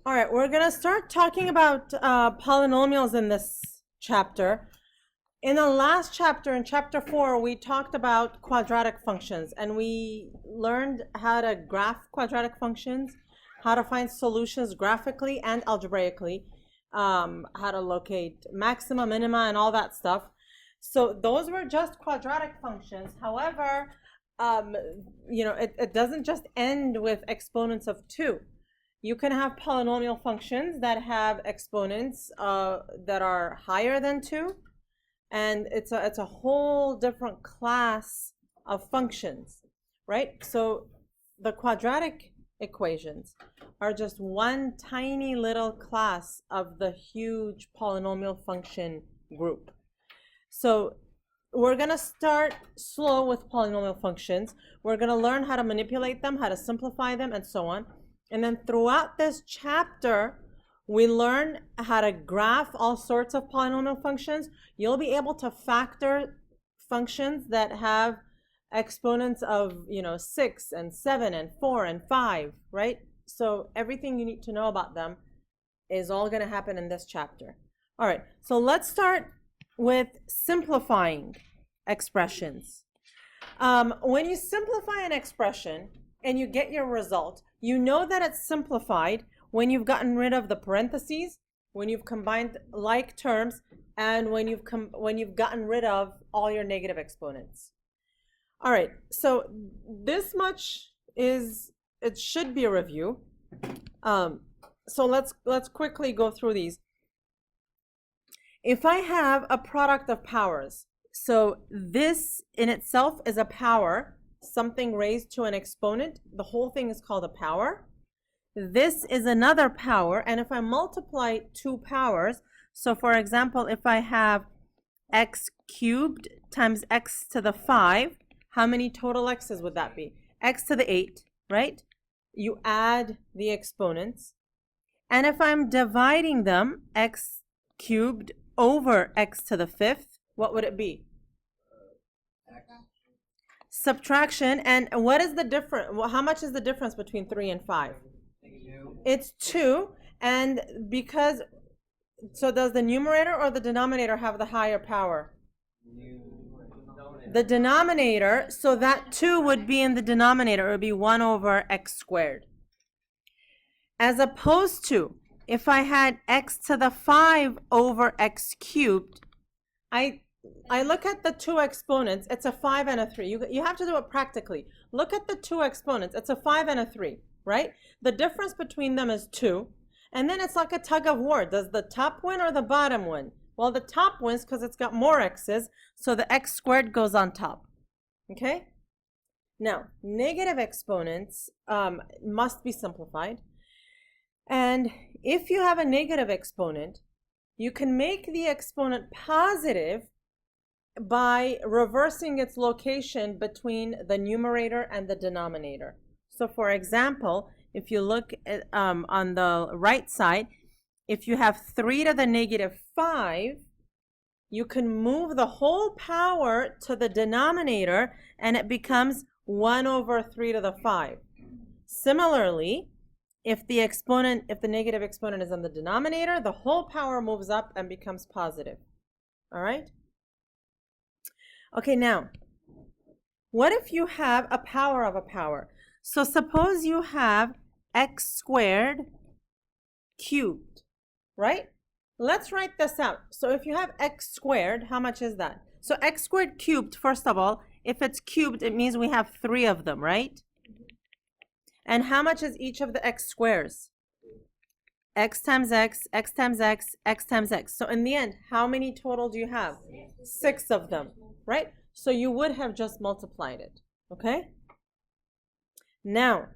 All right, we're going to start talking about polynomials in this chapter. In the last chapter, in chapter 4, we talked about quadratic functions, and we learned how to graph quadratic functions, how to find solutions graphically and algebraically, how to locate maxima, minima, and all that stuff. So those were just quadratic functions. However, it doesn't just end with exponents of 2. You can have polynomial functions that have exponents that are higher than 2, and it's a whole different class of functions, right? So the quadratic equations are just one tiny little class of the huge polynomial function group. So we're going to start slow with polynomial functions. We're going to learn how to manipulate them, how to simplify them, and so on. And then throughout this chapter, we learn how to graph all sorts of polynomial functions. You'll be able to factor functions that have exponents of, 6 and 7 and 4 and 5, right? So everything you need to know about them is all going to happen in this chapter. All right, so let's start with simplifying expressions. When you simplify an expression and you get your result, you know that it's simplified when you've gotten rid of the parentheses, when you've combined like terms, and when you've gotten rid of all your negative exponents. All right, so this much it should be a review. So let's quickly go through these. If I have a product of powers, so this in itself is a power, something raised to an exponent, the whole thing is called a power. This is another power, and if I multiply two powers, so for example, if I have x cubed times x to the 5, how many total x's would that be? X to the 8, right? You add the exponents. And if I'm dividing them, x cubed over x to the 5th, what would it be? Subtraction. And what is the difference? Well, how much is the difference between 3 and 5? It's 2. And because, so does the numerator or the denominator have the higher power? The denominator. So that 2 would be in the denominator. It would be 1 over x squared. As opposed to, if I had x to the 5 over x cubed, I look at the two exponents. It's a 5 and a 3. You have to do it practically. Look at the two exponents. It's a 5 and a 3, right? The difference between them is 2. And then it's like a tug of war. Does the top win or the bottom win? Well, the top wins because it's got more x's, so the x squared goes on top. Okay? Now, negative exponents must be simplified. And if you have a negative exponent, you can make the exponent positive by reversing its location between the numerator and the denominator. So for example, if you look at, on the right side, if you have 3 to the negative 5, you can move the whole power to the denominator and it becomes 1 over 3 to the 5. Similarly, if the negative exponent is in the denominator, the whole power moves up and becomes positive. All right? Okay, now, what if you have a power of a power? So suppose you have x squared cubed, right? Let's write this out. So if you have x squared, how much is that? So x squared cubed, first of all, if it's cubed, it means we have 3 of them, right? And how much is each of the x squares? X times x, x times x, x times x. So in the end, how many total do you have? 6 of them, right? So you would have just multiplied it, okay? Now,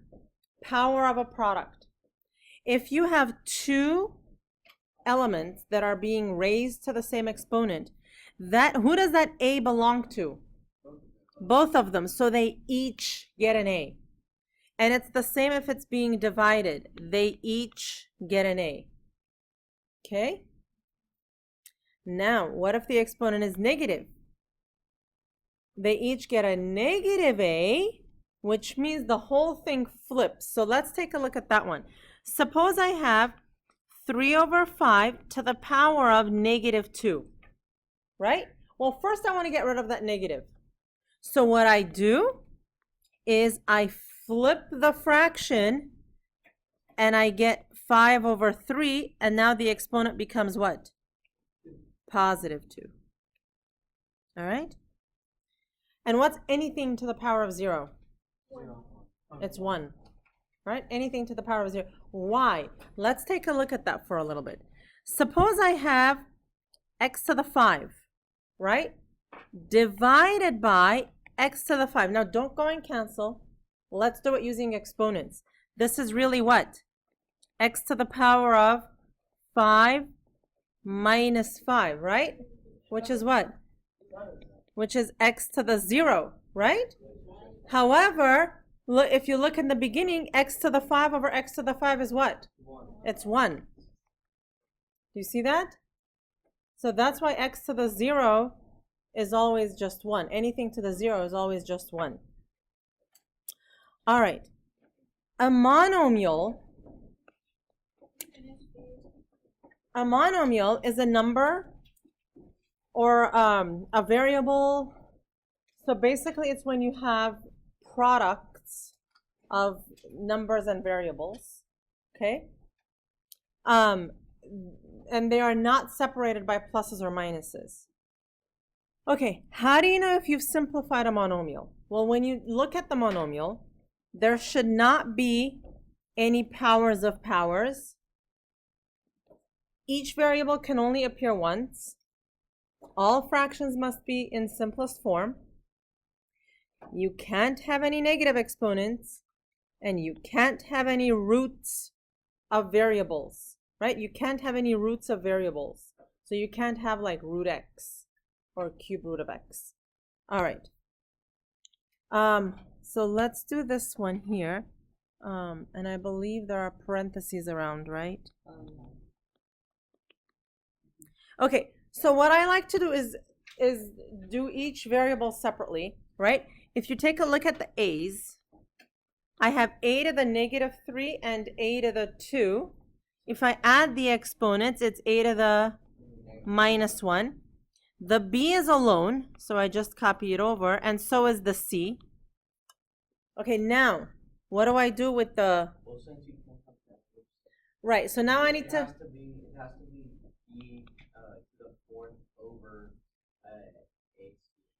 power of a product. If you have 2 elements that are being raised to the same exponent, who does that a belong to? Both of them, so they each get an a. And it's the same if it's being divided. They each get an a. Okay? Now, what if the exponent is negative? They each get a negative a, which means the whole thing flips. So let's take a look at that one. Suppose I have 3 over 5 to the power of -2, right? Well, first I want to get rid of that negative. So what I do is I flip the fraction and I get 5 over 3, and now the exponent becomes what? +2. All right? And what's anything to the power of 0? 0. It's 1. Right? Anything to the power of 0. Why? Let's take a look at that for a little bit. Suppose I have x to the 5, right? Divided by x to the 5. Now don't go and cancel. Let's do it using exponents. This is really what? X to the power of 5 minus 5, right? Which is what? Which is x to the 0, right? However, look, if you look in the beginning, x to the 5 over x to the 5 is what? 1. It's 1. Do you see that? So that's why x to the 0 is always just 1. Anything to the 0 is always just 1. All right. A monomial is a number or a variable. So basically it's when you have products of numbers and variables, okay? And they are not separated by pluses or minuses. Okay, how do you know if you've simplified a monomial? Well, when you look at the monomial, there should not be any powers of powers. Each variable can only appear once. All fractions must be in simplest form. You can't have any negative exponents, and you can't have any roots of variables, right? You can't have any roots of variables. So you can't have like root x or cube root of x. All right. So let's do this one here. And I believe there are parentheses around, right? Okay, so what I like to do is do each variable separately, right? If you take a look at the a's, I have a to the -3 and a to the 2. If I add the exponents, it's a to the -1. The b is alone, so I just copy it over, and so is the c. Okay, now, what do I do with the... Well, since you can't have that, Right, so now I need it to... has to be e to the 4th over a.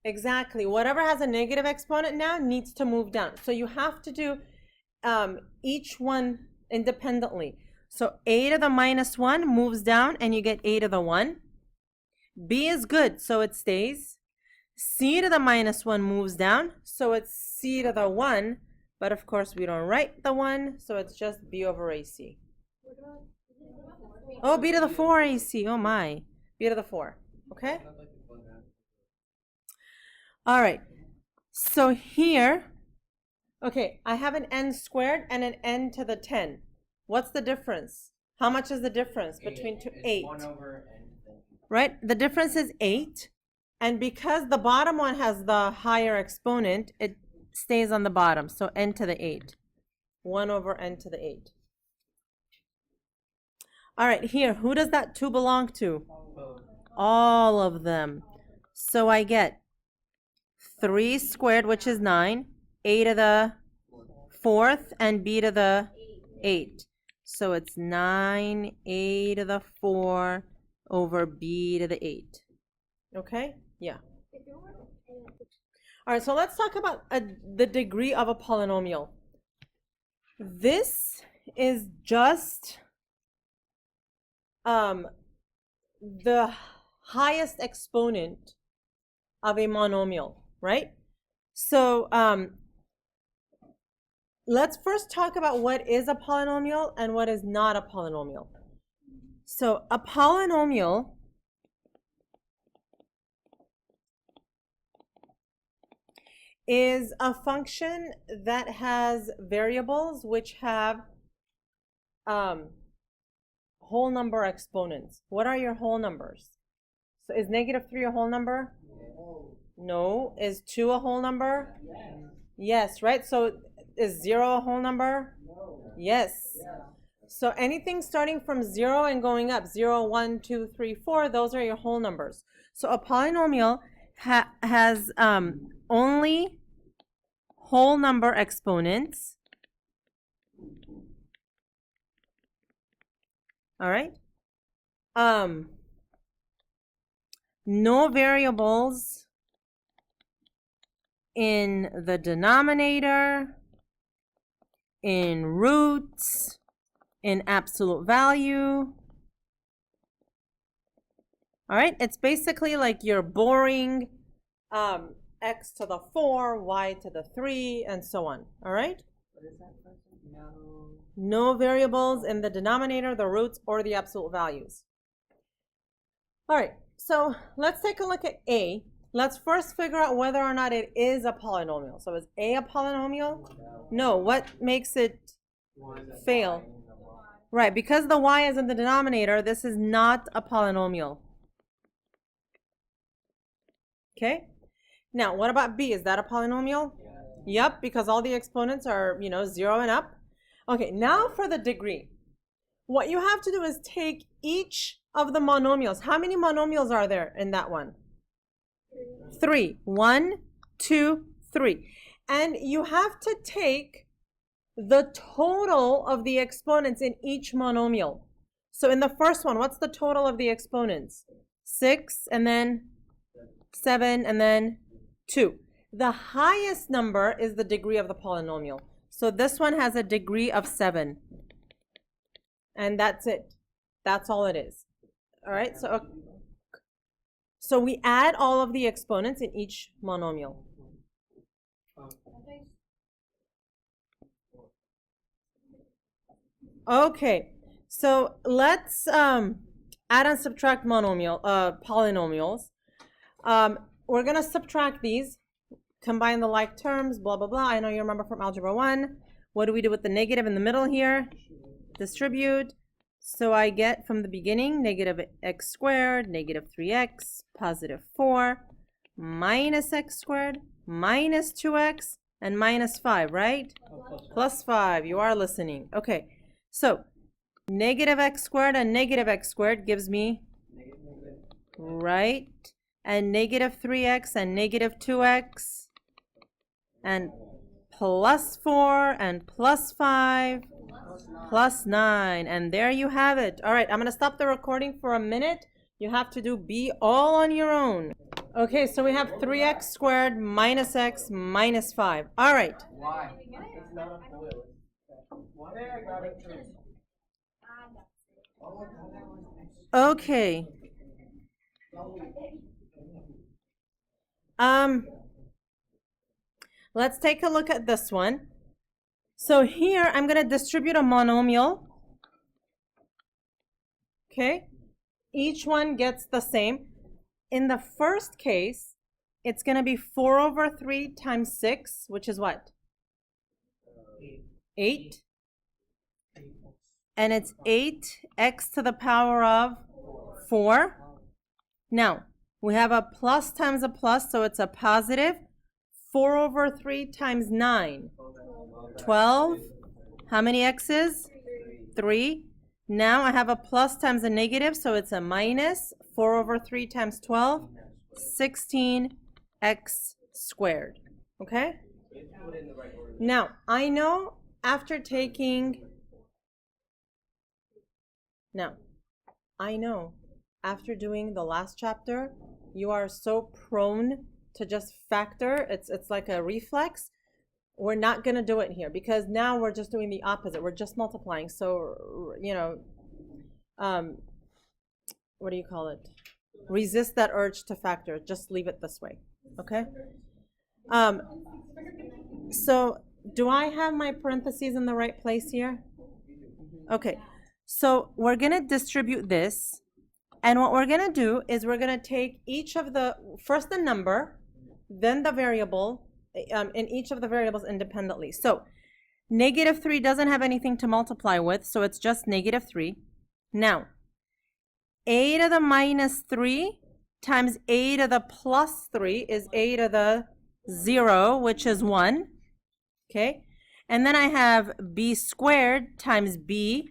Exactly. Whatever has a negative exponent now needs to move down. So you have to do each one independently. So a to the -1 moves down and you get a to the 1. B is good, so it stays. C to the -1 moves down, so it's C to the 1. But of course we don't write the 1, so it's just B over AC. Oh, B to the 4 AC. Oh my. B to the 4. Okay? All right. So here, okay, I have an n squared and an n to the 10. What's the difference? How much is the difference between two? 8. 1 over n. Right? The difference is 8. And because the bottom one has the higher exponent, it stays on the bottom. So n to the 8. 1 over n to the 8. All right, here, who does that 2 belong to? All of them. So I get 3 squared, which is 9, a to the 4th, and b to the 8. So it's 9a to the 4 over b to the 8. Okay? Yeah. All right, so let's talk about the degree of a polynomial. This is just the highest exponent of a monomial, right? So let's first talk about what is a polynomial and what is not a polynomial. So a polynomial is a function that has variables which have whole number exponents. What are your whole numbers? So is -3 a whole number? No. Is 2 a whole number? Yes. Yes, right? So is 0 a whole number? No. Yes. So anything starting from 0 and going up, 0, 1, 2, 3, 4, those are your whole numbers. So a polynomial has only whole number exponents. All right. No variables in the denominator, in roots, in absolute value. All right, it's basically like your boring x to the 4, y to the 3, and so on. All right? What is that first one? No variables in the denominator, the roots, or the absolute values. All right, so let's take a look at A. Let's first figure out whether or not it is a polynomial. So is A a polynomial? No. What makes it fail? Right, because the y is in the denominator, this is not a polynomial. Okay? Now, what about B? Is that a polynomial? Yep, because all the exponents are, 0 and up. Okay, now for the degree. What you have to do is take each of the monomials. How many monomials are there in that one? 3. 1, 2, 3. And you have to take the total of the exponents in each monomial. So in the first one, what's the total of the exponents? 6, and then 7, and then 2. The highest number is the degree of the polynomial. So this one has a degree of 7. And that's it. That's all it is. All right, so we add all of the exponents in each monomial. Okay, so let's add and subtract polynomials. We're going to subtract these, combine the like terms, blah, blah, blah. I know you remember from Algebra 1. What do we do with the negative in the middle here? Distribute. So I get from the beginning negative x squared, negative 3x, positive 4, minus x squared, minus 2x, and minus 5, right? Plus 5. You are listening. Okay. So negative x squared and negative x squared gives me, right? And negative 3x and negative 2x, and plus 4 and plus 5, plus 9. And there you have it. All right, I'm going to stop the recording for a minute. You have to do B all on your own. Okay, so we have 3x squared minus x minus 5. All right. Why? It's not a FOIL. Okay. Let's take a look at this one. So here I'm going to distribute a monomial. Okay. Each one gets the same. In the first case, it's going to be 4 over 3 times 6, which is what? 8. And it's 8x to the power of 4. Now, we have a plus times a plus, so it's a positive. 4 over 3 times 9. 12. How many x's? 3. Now I have a plus times a negative, so it's a minus. 4 over 3 times 12. 16x squared. Okay? Now, I know after taking... Now, I know after doing the last chapter, you are so prone to just factor. It's like a reflex. We're not going to do it here because now we're just doing the opposite. We're just multiplying. So, what do you call it? Resist that urge to factor. Just leave it this way. Okay? So, do I have my parentheses in the right place here? Okay. So, we're going to distribute this. And what we're going to do is we're going to take each of first the number, then the variable, in each of the variables independently. So negative 3 doesn't have anything to multiply with, so it's just negative 3. Now, a to the minus 3 times a to the plus 3 is a to the 0, which is 1. Okay? And then I have b squared times b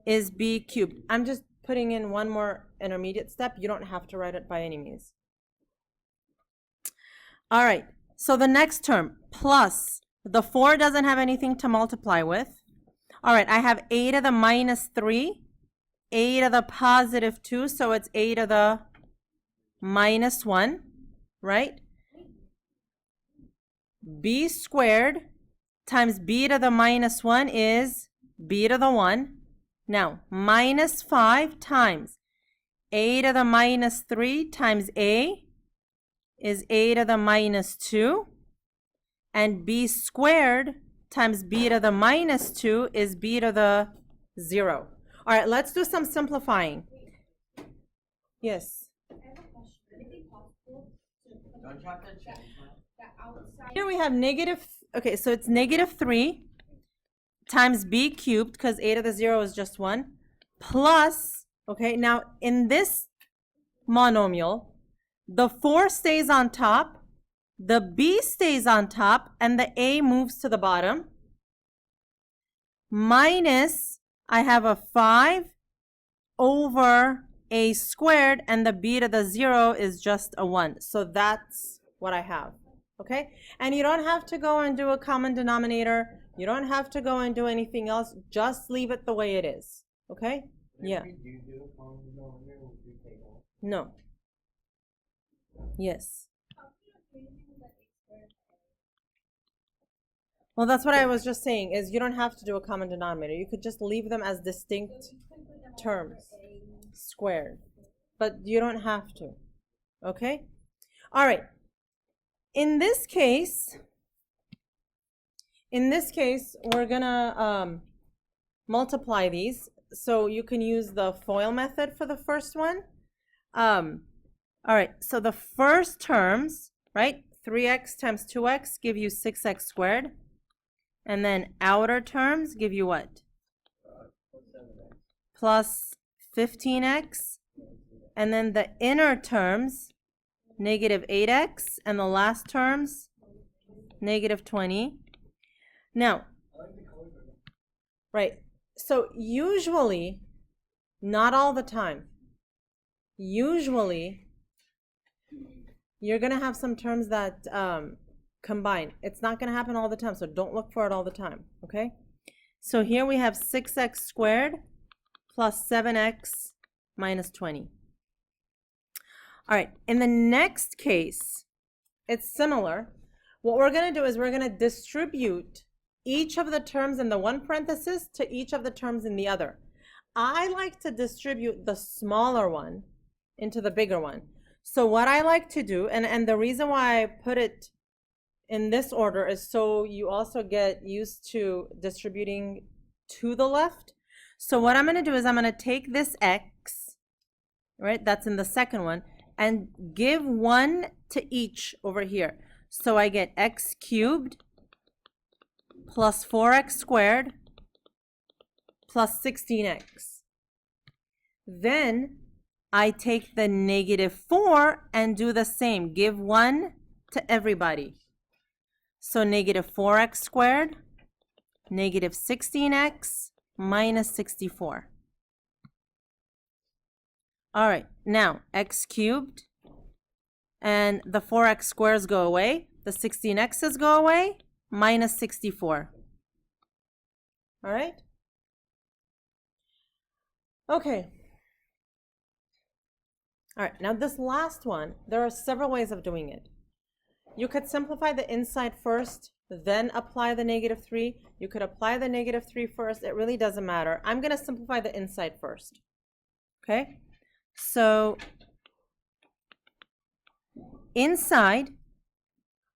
is b cubed. I'm just putting in one more intermediate step. You don't have to write it by any means. All right, so the next term, plus, the 4 doesn't have anything to multiply with. All right, I have a to the minus 3, a to the positive 2, so it's a to the minus 1, right? B squared times b to the minus 1 is b to the 1. Now, minus 5 times a to the minus 3 times a is a to the minus 2. And b squared times b to the minus 2 is b to the 0. All right, let's do some simplifying. Yes. I have a question. Would it be possible to put Don't drop that shit. the outside? Here we have negative, okay, so it's negative 3 times b cubed, because a to the 0 is just 1, plus, okay, now in this monomial, the 4 stays on top, the b stays on top, and the a moves to the bottom, minus, I have a 5 over a squared, and the b to the 0 is just a 1. So that's what I have, okay? And you don't have to go and do a common denominator. You don't have to go and do anything else. Just leave it the way it is, okay? Yeah. If you do a common denominator, would you take off? No. Yes. Well, that's what I was just saying, is you don't have to do a common denominator. You could just leave them as distinct terms, squared. But you don't have to, okay? All right. In this case, we're gonna multiply these. So you can use the FOIL method for the first one. All right, so the first terms, right? 3x times 2x give you 6x squared. And then outer terms give you what? Plus 15x. And then the inner terms, negative 8x. And the last terms, negative 20. Now, right, so usually, not all the time, usually you're going to have some terms that combine. It's not going to happen all the time, so don't look for it all the time, okay? So here we have 6x squared plus 7x minus 20. All right, in the next case, it's similar. What we're going to do is we're going to distribute each of the terms in the one parenthesis to each of the terms in the other. I like to distribute the smaller one into the bigger one. So what I like to do, and the reason why I put it in this order is so you also get used to distributing to the left. So what I'm going to do is I'm going to take this x, right, that's in the second one, and give 1 to each over here. So I get x cubed plus 4x squared plus 16x. Then I take the negative 4 and do the same. Give 1 to everybody. So negative 4x squared, negative 16x, minus 64. All right, now x cubed, and the 4x squares go away. The 16x's go away, minus 64. All right? Okay. All right, now this last one, there are several ways of doing it. You could simplify the inside first, then apply the negative 3. You could apply the negative 3 first. It really doesn't matter. I'm going to simplify the inside first. Okay? So inside,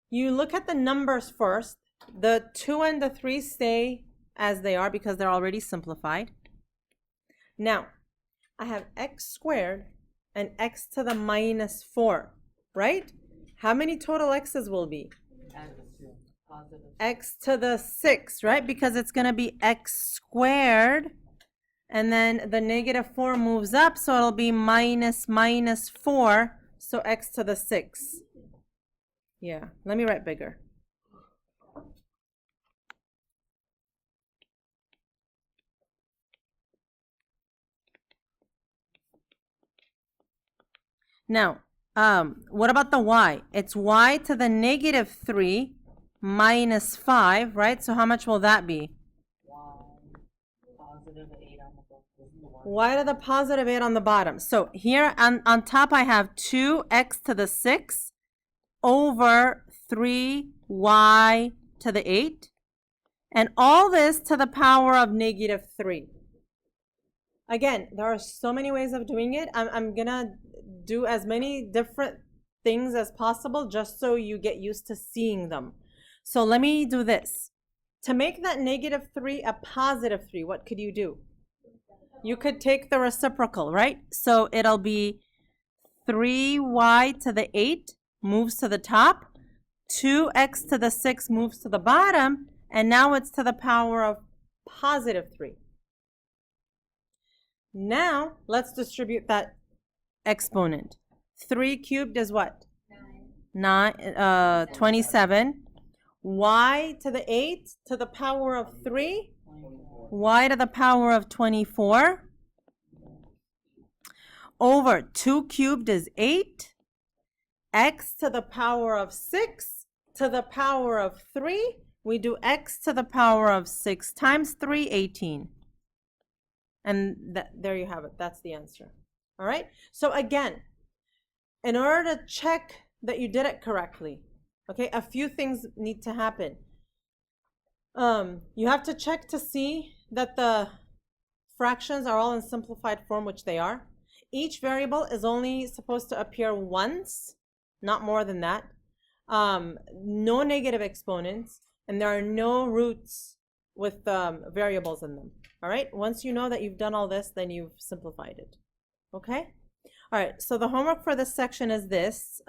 you look at the numbers first. The 2 and the 3 stay as they are because they're already simplified. Now, I have x squared and x to the minus 4, right? How many total x's will be? X to the 6, right? Because it's going to be x squared, and then the negative 4 moves up, so it'll be minus 4, so x to the 6. Yeah, let me write bigger. Now, what about the y? It's y to the negative 3 minus 5, right? So how much will that be? Y to the positive 8 on the bottom. So here on top I have 2x to the 6 over 3y to the 8. And all this to the power of negative 3. Again, there are so many ways of doing it. I'm going to do as many different things as possible just so you get used to seeing them. So let me do this. To make that negative 3 a positive 3, what could you do? You could take the reciprocal, right? So it'll be 3y to the 8 moves to the top, 2x to the 6 moves to the bottom, and now it's to the power of positive 3. Now, let's distribute that exponent. 3 cubed is what? 27. Y to the 8 to the power of 3. Y to the power of 24. Over 2 cubed is 8. X to the power of 6 to the power of 3. We do x to the power of 6 times 3, 18. And there you have it. That's the answer. All right? So again, in order to check that you did it correctly, okay, a few things need to happen. You have to check to see that the fractions are all in simplified form, which they are. Each variable is only supposed to appear once, not more than that. No negative exponents, and there are no roots with variables in them. All right, once you know that you've done all this, then you've simplified it. Okay? All right, so the homework for this section is this.